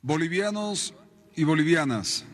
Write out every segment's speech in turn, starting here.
Bolivianos y bolivianas,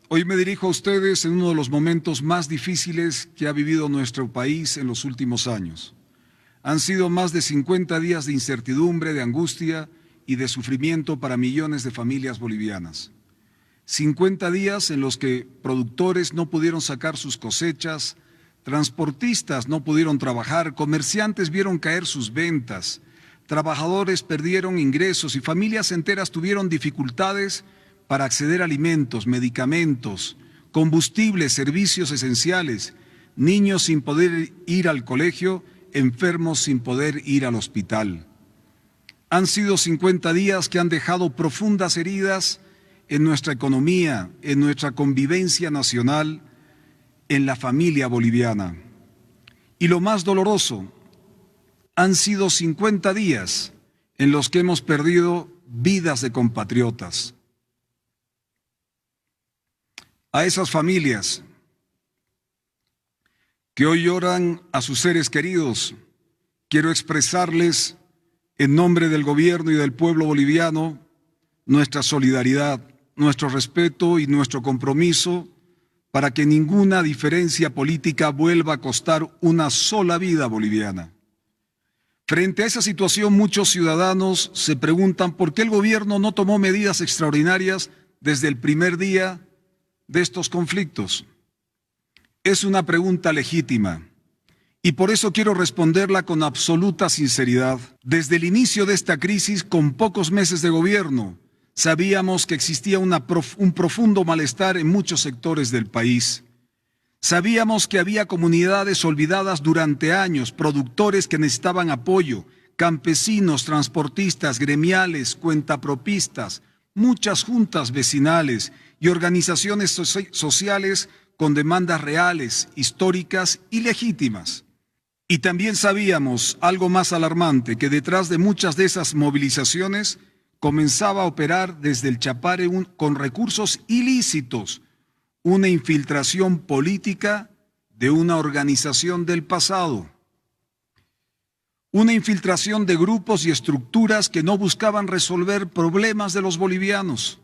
hoy me dirijo a ustedes en uno de los momentos más difíciles que ha vivido nuestro país en los últimos años. Han sido más de 50 días de incertidumbre, de angustia y de sufrimiento para millones de familias bolivianas. 50 días en los que productores no pudieron sacar sus cosechas, transportistas no pudieron trabajar, comerciantes vieron caer sus ventas, trabajadores perdieron ingresos y familias enteras tuvieron dificultades para acceder a alimentos, medicamentos, combustibles, servicios esenciales, niños sin poder ir al colegio, enfermos sin poder ir al hospital. Han sido 50 días que han dejado profundas heridas en nuestra economía, en nuestra convivencia nacional, en la familia boliviana. Y lo más doloroso, han sido 50 días en los que hemos perdido vidas de compatriotas. A esas familias que hoy lloran a sus seres queridos, quiero expresarles en nombre del gobierno y del pueblo boliviano nuestra solidaridad, nuestro respeto y nuestro compromiso para que ninguna diferencia política vuelva a costar una sola vida boliviana. Frente a esa situación, muchos ciudadanos se preguntan por qué el gobierno no tomó medidas extraordinarias desde el primer día de estos conflictos. Es una pregunta legítima y por eso quiero responderla con absoluta sinceridad. Desde el inicio de esta crisis, con pocos meses de gobierno, sabíamos que existía un profundo malestar en muchos sectores del país. Sabíamos que había comunidades olvidadas durante años, productores que necesitaban apoyo, campesinos, transportistas, gremiales, cuentapropistas, muchas juntas vecinales y organizaciones sociales con demandas reales, históricas y legítimas. Y también sabíamos, algo más alarmante, que detrás de muchas de esas movilizaciones comenzaba a operar desde el Chapare con recursos ilícitos, una infiltración política de una organización del pasado, una infiltración de grupos y estructuras que no buscaban resolver problemas de los bolivianos,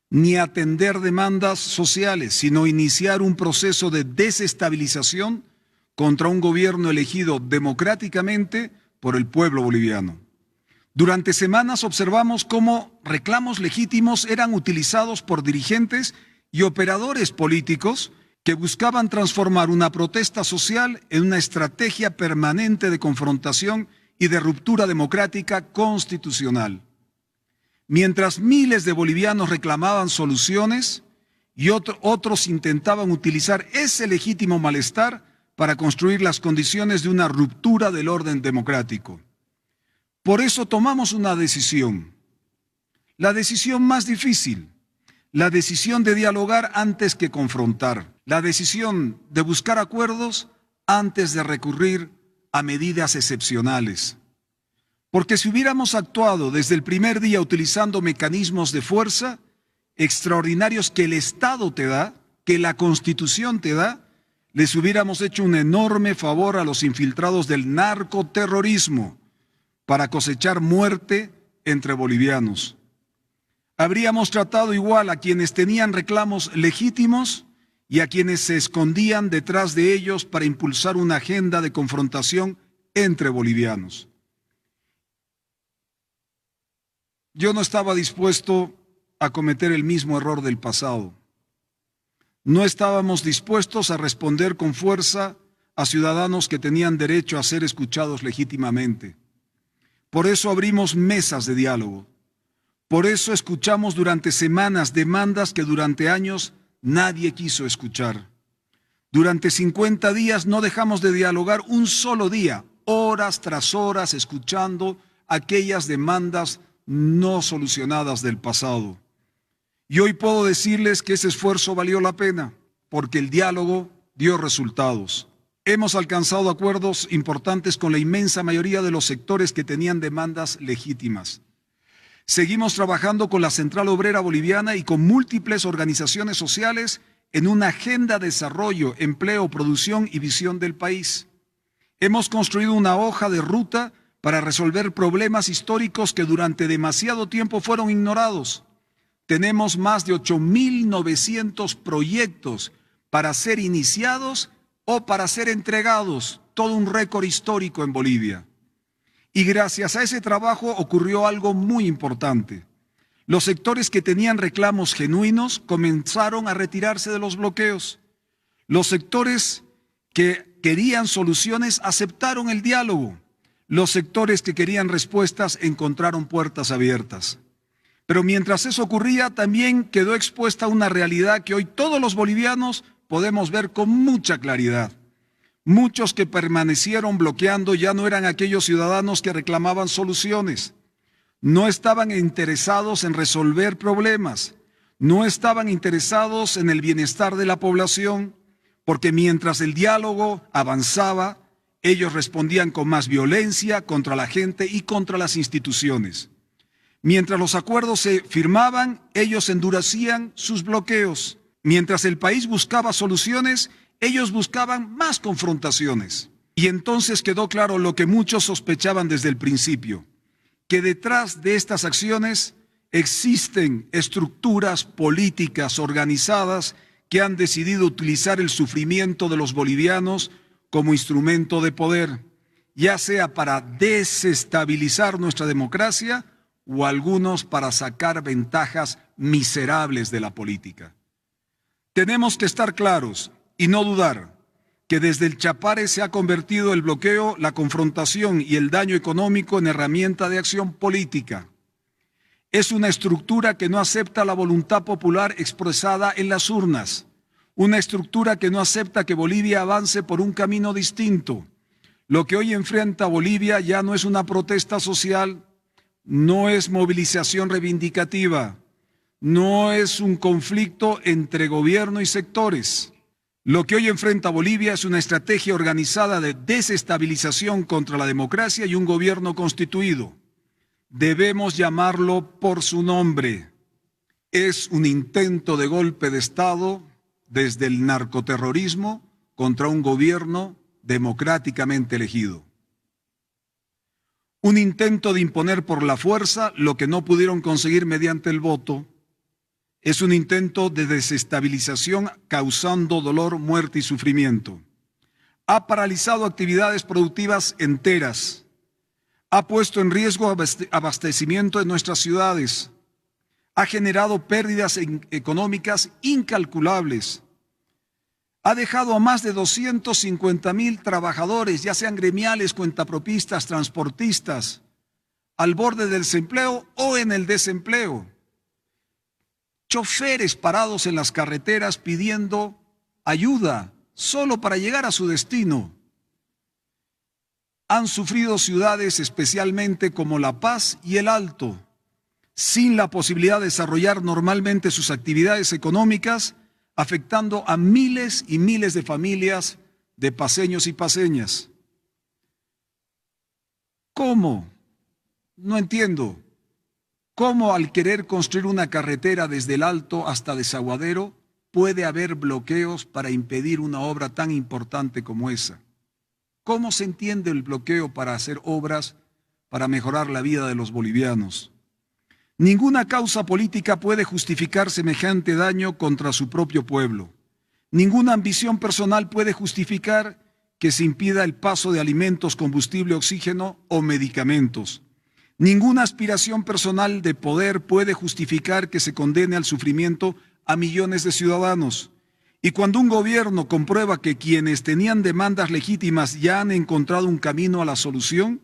ni atender demandas sociales, sino iniciar un proceso de desestabilización contra un gobierno elegido democráticamente por el pueblo boliviano. Durante semanas observamos cómo reclamos legítimos eran utilizados por dirigentes y operadores políticos que buscaban transformar una protesta social en una estrategia permanente de confrontación y de ruptura democrática constitucional. Mientras miles de bolivianos reclamaban soluciones y otros intentaban utilizar ese legítimo malestar para construir las condiciones de una ruptura del orden democrático. Por eso tomamos una decisión, la decisión más difícil, la decisión de dialogar antes que confrontar, la decisión de buscar acuerdos antes de recurrir a medidas excepcionales. Porque si hubiéramos actuado desde el primer día utilizando mecanismos de fuerza extraordinarios que el Estado te da, que la Constitución te da, les hubiéramos hecho un enorme favor a los infiltrados del narcoterrorismo para cosechar muerte entre bolivianos. Habríamos tratado igual a quienes tenían reclamos legítimos y a quienes se escondían detrás de ellos para impulsar una agenda de confrontación entre bolivianos. Yo no estaba dispuesto a cometer el mismo error del pasado. No estábamos dispuestos a responder con fuerza a ciudadanos que tenían derecho a ser escuchados legítimamente. Por eso abrimos mesas de diálogo. Por eso escuchamos durante semanas demandas que durante años nadie quiso escuchar. Durante 50 días no dejamos de dialogar un solo día, horas tras horas, escuchando aquellas demandas no solucionadas del pasado. Y hoy puedo decirles que ese esfuerzo valió la pena, porque el diálogo dio resultados. Hemos alcanzado acuerdos importantes con la inmensa mayoría de los sectores que tenían demandas legítimas. Seguimos trabajando con la Central Obrera Boliviana y con múltiples organizaciones sociales en una agenda de desarrollo, empleo, producción y visión del país. Hemos construido una hoja de ruta para resolver problemas históricos que durante demasiado tiempo fueron ignorados. tenemos más de 8.900 proyectos para ser iniciados o para ser entregados, todo un récord histórico en Bolivia. Y gracias a ese trabajo ocurrió algo muy importante. Los sectores que tenían reclamos genuinos comenzaron a retirarse de los bloqueos. Los sectores que querían soluciones aceptaron el diálogo. Los sectores que querían respuestas encontraron puertas abiertas. Pero mientras eso ocurría, también quedó expuesta una realidad que hoy todos los bolivianos podemos ver con mucha claridad. Muchos que permanecieron bloqueando ya no eran aquellos ciudadanos que reclamaban soluciones. No estaban interesados en resolver problemas. No estaban interesados en el bienestar de la población, porque mientras el diálogo avanzaba, ellos respondían con más violencia contra la gente y contra las instituciones. Mientras los acuerdos se firmaban, ellos endurecían sus bloqueos. Mientras el país buscaba soluciones, ellos buscaban más confrontaciones. Y entonces quedó claro lo que muchos sospechaban desde el principio, que detrás de estas acciones existen estructuras políticas organizadas que han decidido utilizar el sufrimiento de los bolivianos como instrumento de poder, ya sea para desestabilizar nuestra democracia o algunos para sacar ventajas miserables de la política. Tenemos que estar claros y no dudar que desde el Chapare se ha convertido el bloqueo, la confrontación y el daño económico en herramienta de acción política. Es una estructura que no acepta la voluntad popular expresada en las urnas, una estructura que no acepta que Bolivia avance por un camino distinto. Lo que hoy enfrenta Bolivia ya no es una protesta social, no es movilización reivindicativa, no es un conflicto entre gobierno y sectores. Lo que hoy enfrenta Bolivia es una estrategia organizada de desestabilización contra la democracia y un gobierno constituido. Debemos llamarlo por su nombre. Es un intento de golpe de Estado desde el narcoterrorismo contra un gobierno democráticamente elegido. Un intento de imponer por la fuerza lo que no pudieron conseguir mediante el voto. Es un intento de desestabilización causando dolor, muerte y sufrimiento. Ha paralizado actividades productivas enteras. Ha puesto en riesgo abastecimiento de nuestras ciudades. Ha generado pérdidas económicas incalculables. Ha dejado a más de 250,000 trabajadores, ya sean gremiales, cuentapropistas, transportistas, al borde del desempleo o en el desempleo. Choferes parados en las carreteras pidiendo ayuda solo para llegar a su destino. Han sufrido ciudades especialmente como La Paz y El Alto, sin la posibilidad de desarrollar normalmente sus actividades económicas, afectando a miles y miles de familias de paceños y paceñas. ¿Cómo? No entiendo. ¿Cómo al querer construir una carretera desde El Alto hasta Desaguadero puede haber bloqueos para impedir una obra tan importante como esa? ¿Cómo se entiende el bloqueo para hacer obras para mejorar la vida de los bolivianos? Ninguna causa política puede justificar semejante daño contra su propio pueblo. Ninguna ambición personal puede justificar que se impida el paso de alimentos, combustible, oxígeno o medicamentos. Ninguna aspiración personal de poder puede justificar que se condene al sufrimiento a millones de ciudadanos. Y cuando un gobierno comprueba que quienes tenían demandas legítimas ya han encontrado un camino a la solución,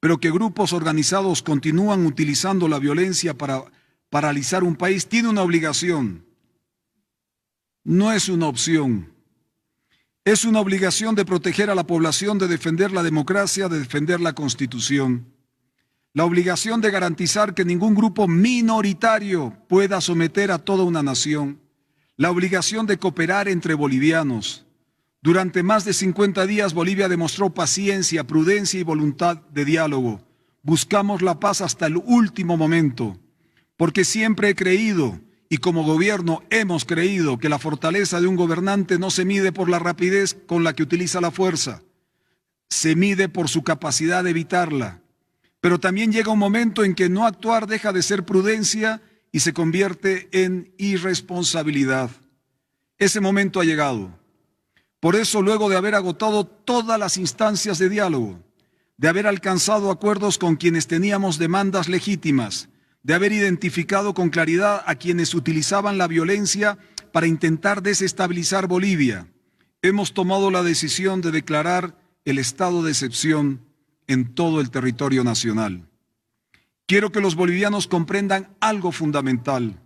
pero que grupos organizados continúan utilizando la violencia para paralizar un país, tiene una obligación. No es una opción. Es una obligación de proteger a la población, de defender la democracia, de defender la Constitución. La obligación de garantizar que ningún grupo minoritario pueda someter a toda una nación. La obligación de cooperar entre bolivianos. Durante más de 50 días Bolivia demostró paciencia, prudencia y voluntad de diálogo. Buscamos la paz hasta el último momento, porque siempre he creído, y como gobierno hemos creído, que la fortaleza de un gobernante no se mide por la rapidez con la que utiliza la fuerza, se mide por su capacidad de evitarla. Pero también llega un momento en que no actuar deja de ser prudencia y se convierte en irresponsabilidad. Ese momento ha llegado. Por eso, luego de haber agotado todas las instancias de diálogo, de haber alcanzado acuerdos con quienes teníamos demandas legítimas, de haber identificado con claridad a quienes utilizaban la violencia para intentar desestabilizar Bolivia, hemos tomado la decisión de declarar el estado de excepción en todo el territorio nacional. Quiero que los bolivianos comprendan algo fundamental.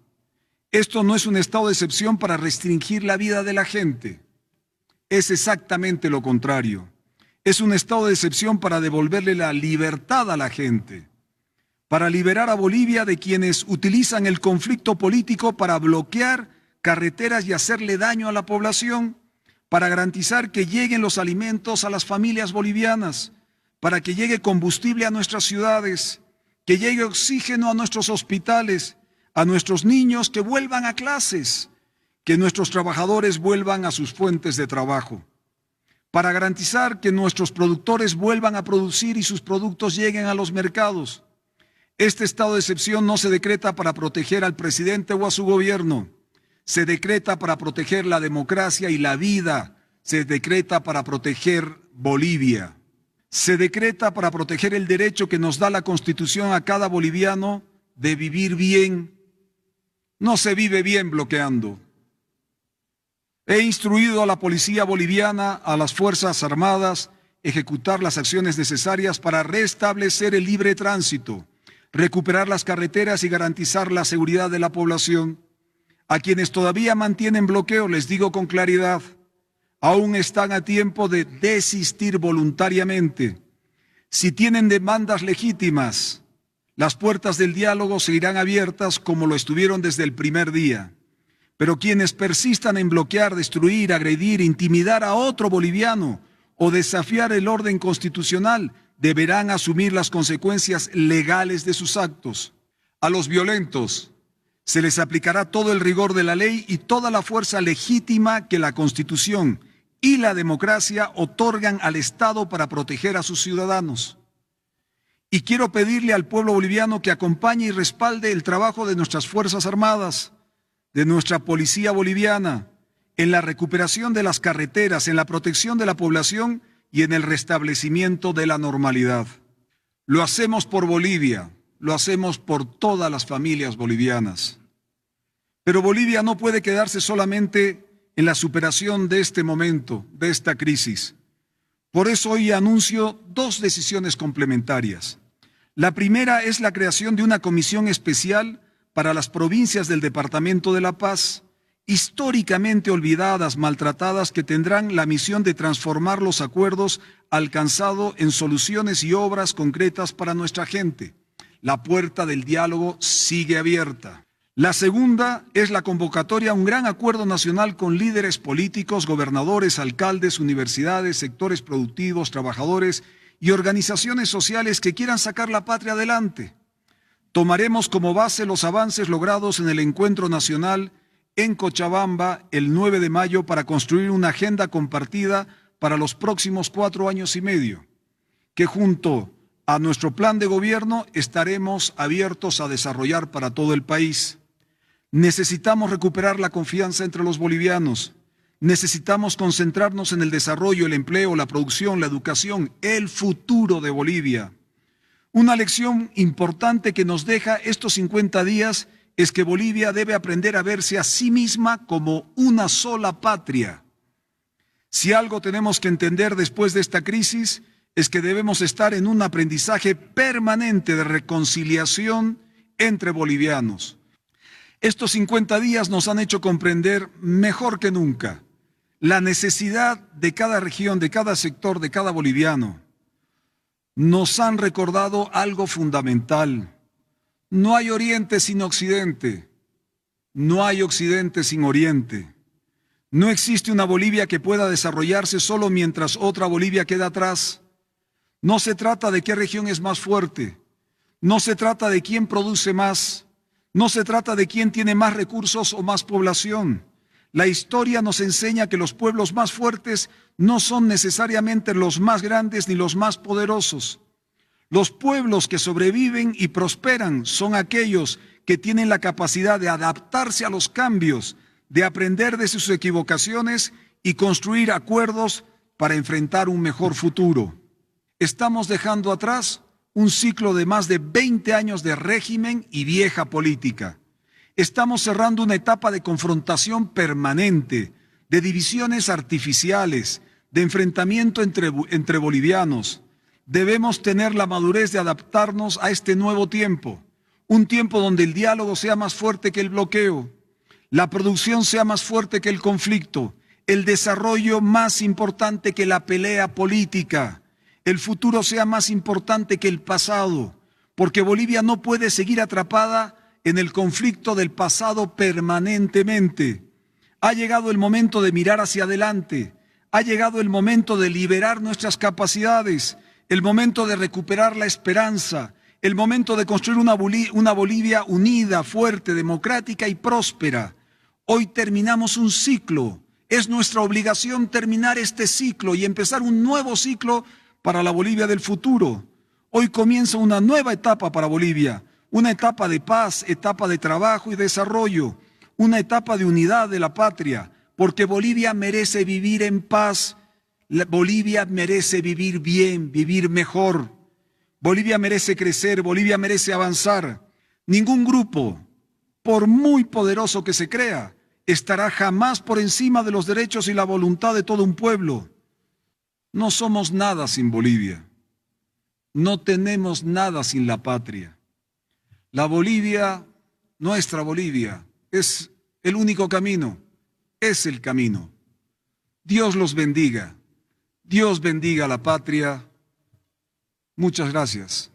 Esto no es un estado de excepción para restringir la vida de la gente. Es exactamente lo contrario. Es un estado de excepción para devolverle la libertad a la gente, para liberar a Bolivia de quienes utilizan el conflicto político para bloquear carreteras y hacerle daño a la población, para garantizar que lleguen los alimentos a las familias bolivianas, para que llegue combustible a nuestras ciudades, que llegue oxígeno a nuestros hospitales, a nuestros niños que vuelvan a clases, que nuestros trabajadores vuelvan a sus fuentes de trabajo, para garantizar que nuestros productores vuelvan a producir y sus productos lleguen a los mercados. Este estado de excepción no se decreta para proteger al presidente o a su gobierno, se decreta para proteger la democracia y la vida, se decreta para proteger Bolivia, se decreta para proteger el derecho que nos da la Constitución a cada boliviano de vivir bien. No se vive bien bloqueando. He instruido a la policía boliviana, a las Fuerzas Armadas, ejecutar las acciones necesarias para restablecer el libre tránsito, recuperar las carreteras y garantizar la seguridad de la población. A quienes todavía mantienen bloqueo les digo con claridad, aún están a tiempo de desistir voluntariamente. Si tienen demandas legítimas, las puertas del diálogo seguirán abiertas como lo estuvieron desde el primer día. Pero quienes persistan en bloquear, destruir, agredir, intimidar a otro boliviano o desafiar el orden constitucional deberán asumir las consecuencias legales de sus actos. A los violentos se les aplicará todo el rigor de la ley y toda la fuerza legítima que la Constitución y la democracia otorgan al Estado para proteger a sus ciudadanos. Y quiero pedirle al pueblo boliviano que acompañe y respalde el trabajo de nuestras Fuerzas Armadas, de nuestra policía boliviana, en la recuperación de las carreteras, en la protección de la población y en el restablecimiento de la normalidad. Lo hacemos por Bolivia, lo hacemos por todas las familias bolivianas. Pero Bolivia no puede quedarse solamente en la superación de este momento, de esta crisis. Por eso hoy anuncio dos decisiones complementarias. La primera es la creación de una comisión especial para las provincias del Departamento de La Paz, históricamente olvidadas, maltratadas, que tendrán la misión de transformar los acuerdos alcanzados en soluciones y obras concretas para nuestra gente. La puerta del diálogo sigue abierta. La segunda es la convocatoria a un gran acuerdo nacional con líderes políticos, gobernadores, alcaldes, universidades, sectores productivos, trabajadores y organizaciones sociales que quieran sacar la patria adelante. Tomaremos como base los avances logrados en el encuentro nacional en Cochabamba el 9 de mayo para construir una agenda compartida para los próximos 4 años y medio, que junto a nuestro plan de gobierno estaremos abiertos a desarrollar para todo el país. Necesitamos recuperar la confianza entre los bolivianos. Necesitamos concentrarnos en el desarrollo, el empleo, la producción, la educación, el futuro de Bolivia. Una lección importante que nos deja estos 50 días es que Bolivia debe aprender a verse a sí misma como una sola patria. Si algo tenemos que entender después de esta crisis es que debemos estar en un aprendizaje permanente de reconciliación entre bolivianos. Estos 50 días nos han hecho comprender mejor que nunca la necesidad de cada región, de cada sector, de cada boliviano. Nos han recordado algo fundamental. No hay Oriente sin Occidente. No hay Occidente sin Oriente. No existe una Bolivia que pueda desarrollarse solo mientras otra Bolivia queda atrás. No se trata de qué región es más fuerte. No se trata de quién produce más. No se trata de quién tiene más recursos o más población. La historia nos enseña que los pueblos más fuertes no son necesariamente los más grandes ni los más poderosos. Los pueblos que sobreviven y prosperan son aquellos que tienen la capacidad de adaptarse a los cambios, de aprender de sus equivocaciones y construir acuerdos para enfrentar un mejor futuro. Estamos dejando atrás un ciclo de más de 20 años de régimen y vieja política. Estamos cerrando una etapa de confrontación permanente, de divisiones artificiales, de enfrentamiento entre bolivianos. Debemos tener la madurez de adaptarnos a este nuevo tiempo, un tiempo donde el diálogo sea más fuerte que el bloqueo, la producción sea más fuerte que el conflicto, el desarrollo más importante que la pelea política, el futuro sea más importante que el pasado, porque Bolivia no puede seguir atrapada en el conflicto del pasado permanentemente. Ha llegado el momento de mirar hacia adelante, ha llegado el momento de liberar nuestras capacidades, el momento de recuperar la esperanza, el momento de construir una Bolivia unida, fuerte, democrática y próspera. Hoy terminamos un ciclo, es nuestra obligación terminar este ciclo y empezar un nuevo ciclo para la Bolivia del futuro. Hoy comienza una nueva etapa para Bolivia, una etapa de paz, etapa de trabajo y desarrollo, una etapa de unidad de la patria, porque Bolivia merece vivir en paz, Bolivia merece vivir bien, vivir mejor. Bolivia merece crecer, Bolivia merece avanzar. Ningún grupo, por muy poderoso que se crea, estará jamás por encima de los derechos y la voluntad de todo un pueblo. No somos nada sin Bolivia. No tenemos nada sin la patria. La Bolivia, nuestra Bolivia, es el único camino, es el camino. Dios los bendiga. Dios bendiga a la patria. Muchas gracias.